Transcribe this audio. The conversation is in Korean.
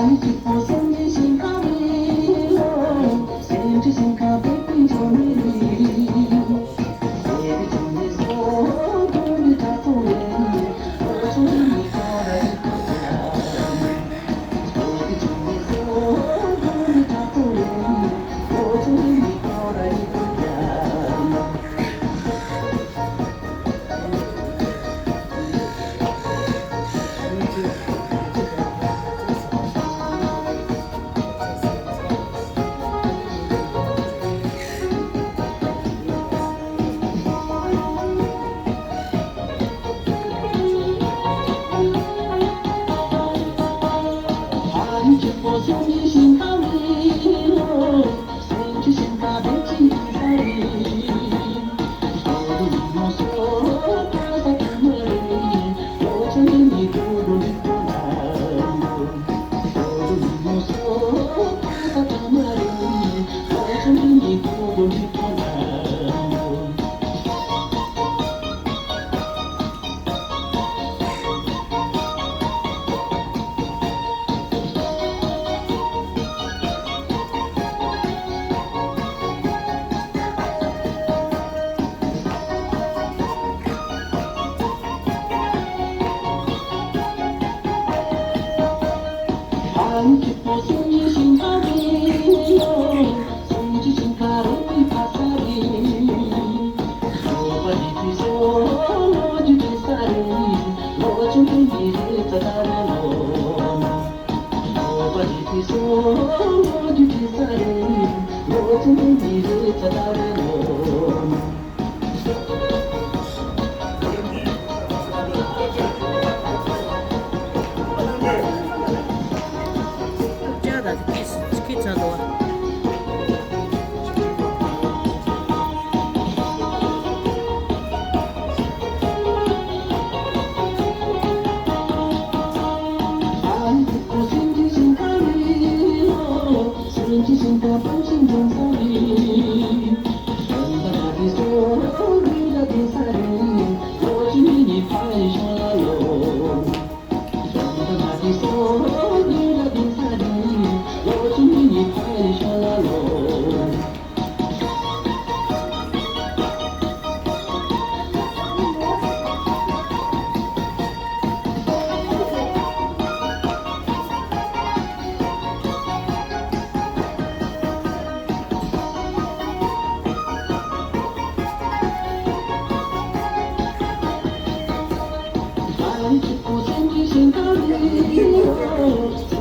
깊고 생기신 가리로 생기신 가백빛 조미리 세계 중에서 눈이 다 보내 어쩌니 걸어갈 거야 세계 중에서 눈이 다 보내 어쩌니 걸어갈 거야 깊고 생기신 가리로 생기신 가백진 이사리 어두운 모습 바삭한 머리 여전히 구름 있구나 어두운 모습 바삭한 머리 여전히 구름 있구나 깊고 생기신 가리로 생기신 가을빛 바사리 너바지 뒤서 너주 뒷살이 너주 뒤를 떠다르노 너바지 뒤서 너주 뒷살이 너주 뒤를 떠다르노 Skicza była. 깊고 생기신 가리로 생기신 가방신 정사리 연단하기서 우리가 대사리 요즘이니 파이셔요 연단하기서 우리가 대사리 요즘이니 파이셔요 깊고 생기신 가리로